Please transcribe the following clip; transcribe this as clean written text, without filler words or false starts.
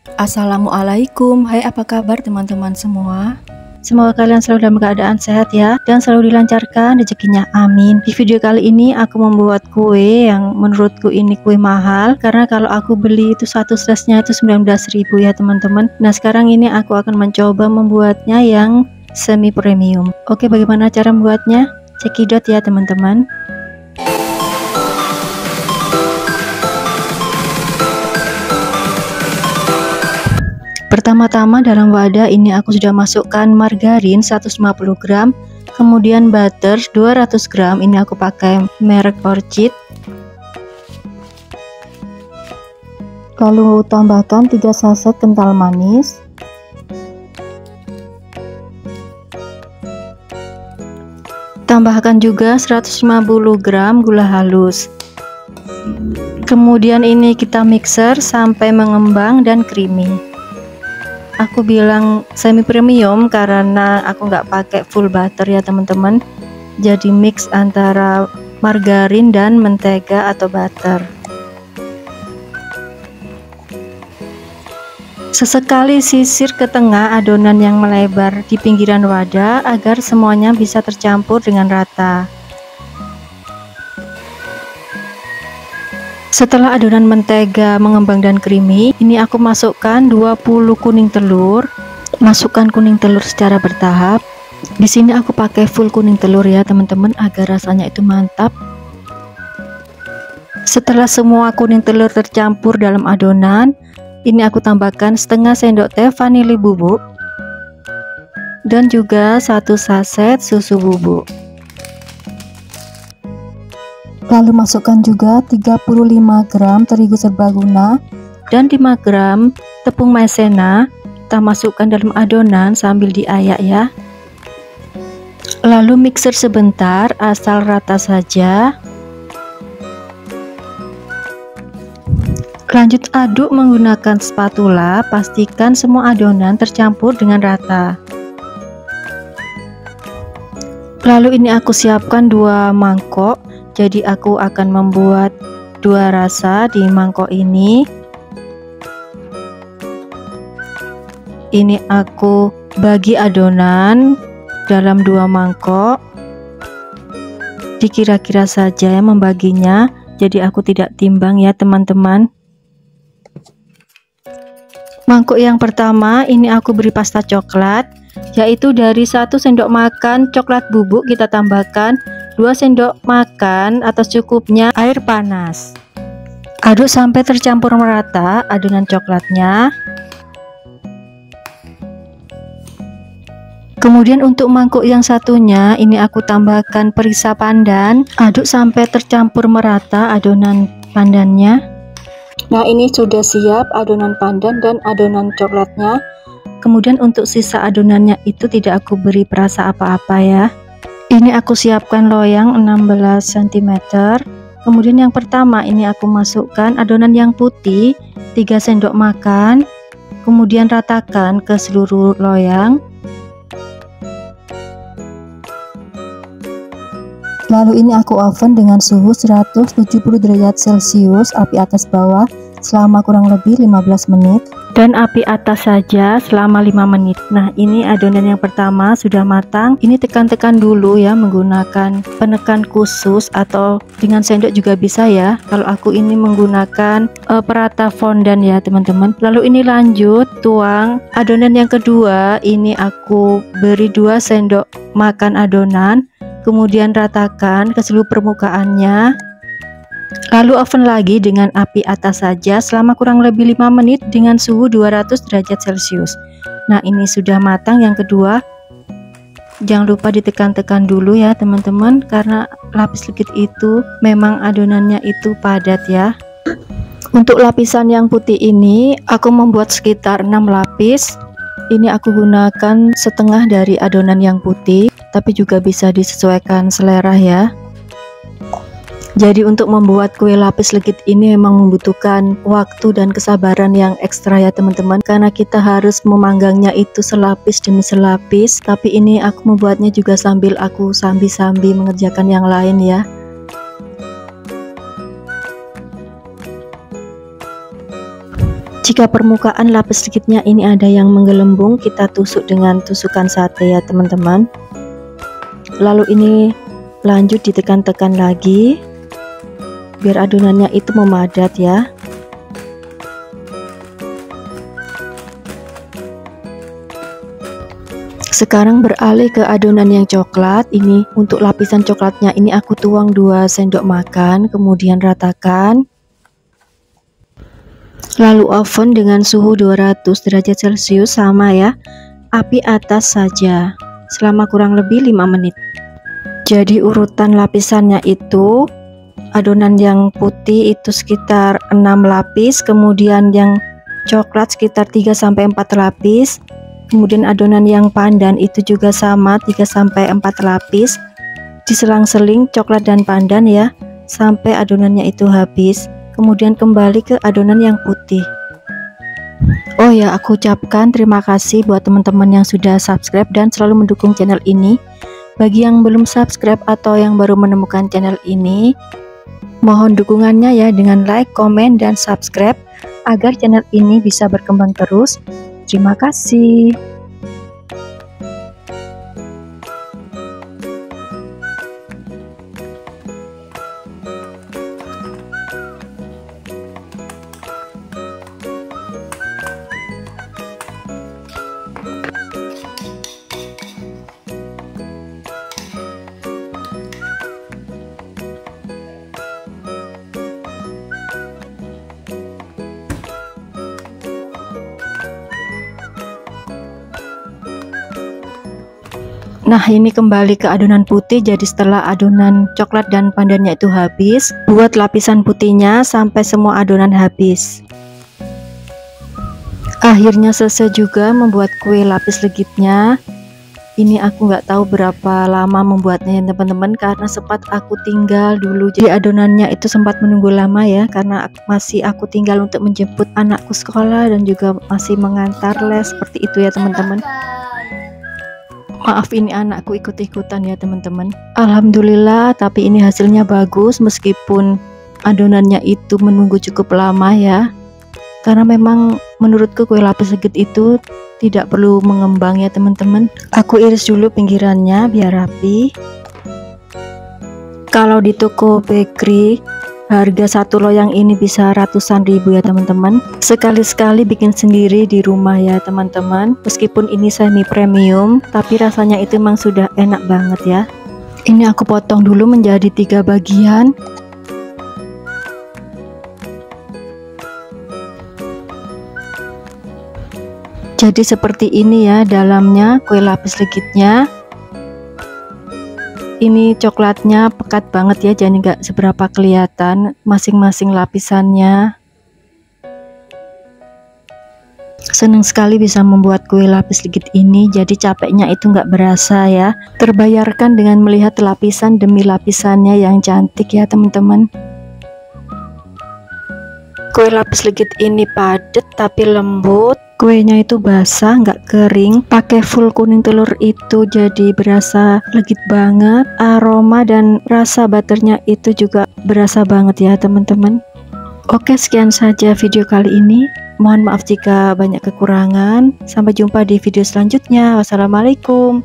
Assalamualaikum, hai apa kabar teman-teman semua? Semoga kalian selalu dalam keadaan sehat ya, dan selalu dilancarkan rezekinya, amin. Di video kali ini aku membuat kue yang menurutku ini kue mahal, karena kalau aku beli itu satu slasnya itu 19.000 ya teman-teman. Nah sekarang ini aku akan mencoba membuatnya yang semi premium. Oke, bagaimana cara membuatnya? Cekidot ya teman-teman. Pertama-tama dalam wadah ini aku sudah masukkan margarin 150 gram, kemudian butter 200 gram, ini aku pakai merek Orchid. Lalu tambahkan 3 saset kental manis. Tambahkan juga 150 gram gula halus. Kemudian ini kita mixer sampai mengembang dan creamy. Aku bilang semi premium karena aku nggak pakai full butter ya teman-teman, jadi mix antara margarin dan mentega atau butter. Sesekali sisir ke tengah adonan yang melebar di pinggiran wadah agar semuanya bisa tercampur dengan rata. Setelah adonan mentega mengembang dan creamy, ini aku masukkan 20 kuning telur. Masukkan kuning telur secara bertahap. Di sini aku pakai full kuning telur ya teman-teman, agar rasanya itu mantap. Setelah semua kuning telur tercampur dalam adonan, ini aku tambahkan setengah sendok teh vanili bubuk dan juga 1 saset susu bubuk. Lalu masukkan juga 35 gram terigu serbaguna dan 5 gram tepung maizena. Kita masukkan dalam adonan sambil diayak ya. Lalu mixer sebentar asal rata saja. Lanjut aduk menggunakan spatula, pastikan semua adonan tercampur dengan rata. Lalu ini aku siapkan 2 mangkok. Jadi aku akan membuat 2 rasa di mangkok ini. Ini aku bagi adonan dalam 2 mangkok. Dikira-kira saja ya membaginya, jadi aku tidak timbang ya teman-teman. Mangkuk yang pertama ini aku beri pasta coklat, yaitu dari 1 sendok makan coklat bubuk kita tambahkan 2 sendok makan atau secukupnya air panas. Aduk sampai tercampur merata adonan coklatnya. Kemudian untuk mangkuk yang satunya ini aku tambahkan perisa pandan. Aduk sampai tercampur merata adonan pandannya. Nah ini sudah siap adonan pandan dan adonan coklatnya. Kemudian untuk sisa adonannya itu tidak aku beri perasa apa-apa ya. Ini aku siapkan loyang 16 cm. Kemudian yang pertama ini aku masukkan adonan yang putih 3 sendok makan. Kemudian ratakan ke seluruh loyang. Lalu ini aku oven dengan suhu 170 derajat Celcius, api atas bawah selama kurang lebih 15 menit dan api atas saja selama 5 menit. Nah ini adonan yang pertama sudah matang. Ini tekan-tekan dulu ya menggunakan penekan khusus atau dengan sendok juga bisa ya. Kalau aku ini menggunakan perata fondan ya teman-teman. Lalu ini lanjut tuang adonan yang kedua. Ini aku beri 2 sendok makan adonan, kemudian ratakan ke seluruh permukaannya. Lalu oven lagi dengan api atas saja selama kurang lebih 5 menit dengan suhu 200 derajat Celcius. Nah ini sudah matang yang kedua. Jangan lupa ditekan-tekan dulu ya teman-teman, karena lapis legit itu memang adonannya itu padat ya. Untuk lapisan yang putih ini aku membuat sekitar 6 lapis. Ini aku gunakan setengah dari adonan yang putih, tapi juga bisa disesuaikan selera ya. Jadi untuk membuat kue lapis legit ini memang membutuhkan waktu dan kesabaran yang ekstra ya teman-teman, karena kita harus memanggangnya itu selapis demi selapis. Tapi ini aku membuatnya juga sambil aku sambi-sambi mengerjakan yang lain ya. Jika permukaan lapis legitnya ini ada yang menggelembung, kita tusuk dengan tusukan sate ya teman-teman. Lalu ini lanjut ditekan-tekan lagi biar adonannya itu memadat ya. Sekarang beralih ke adonan yang coklat. Ini untuk lapisan coklatnya ini aku tuang 2 sendok makan, kemudian ratakan. Lalu oven dengan suhu 200 derajat Celcius sama ya. Api atas saja selama kurang lebih 5 menit. Jadi urutan lapisannya itu adonan yang putih itu sekitar 6 lapis, kemudian yang coklat sekitar 3-4 lapis. Kemudian adonan yang pandan itu juga sama 3-4 lapis. Diselang-seling coklat dan pandan ya sampai adonannya itu habis. Kemudian kembali ke adonan yang putih. Oh ya, aku ucapkan terima kasih buat teman-teman yang sudah subscribe dan selalu mendukung channel ini. Bagi yang belum subscribe atau yang baru menemukan channel ini, mohon dukungannya ya dengan like, komen, dan subscribe agar channel ini bisa berkembang terus. Terima kasih. Nah, ini kembali ke adonan putih. Jadi setelah adonan coklat dan pandannya itu habis, buat lapisan putihnya sampai semua adonan habis. Akhirnya selesai juga membuat kue lapis legitnya. Ini aku nggak tahu berapa lama membuatnya ya teman-teman, karena sempat aku tinggal dulu. Jadi adonannya itu sempat menunggu lama ya, karena masih aku tinggal untuk menjemput anakku sekolah dan juga masih mengantar les, seperti itu ya teman-teman. Maaf, ini anakku ikut-ikutan ya teman-teman. Alhamdulillah, tapi ini hasilnya bagus meskipun adonannya itu menunggu cukup lama ya. Karena memang menurutku kue lapis legit itu tidak perlu mengembang ya teman-teman. Aku iris dulu pinggirannya biar rapi. Kalau di toko bakery harga satu loyang ini bisa ratusan ribu ya teman-teman. Sekali-sekali bikin sendiri di rumah ya teman-teman. Meskipun ini semi premium, tapi rasanya itu memang sudah enak banget ya. Ini aku potong dulu menjadi 3 bagian. Jadi seperti ini ya dalamnya kue lapis legitnya. Ini coklatnya pekat banget ya, jadi nggak seberapa kelihatan masing-masing lapisannya. Senang sekali bisa membuat kue lapis legit ini, jadi capeknya itu nggak berasa ya. Terbayarkan dengan melihat lapisan demi lapisannya yang cantik ya teman-teman. Kue lapis legit ini padat tapi lembut. Kuenya itu basah, nggak kering. Pakai full kuning telur itu jadi berasa legit banget. Aroma dan rasa butternya itu juga berasa banget ya teman-teman. Oke, sekian saja video kali ini. Mohon maaf jika banyak kekurangan. Sampai jumpa di video selanjutnya. Wassalamualaikum.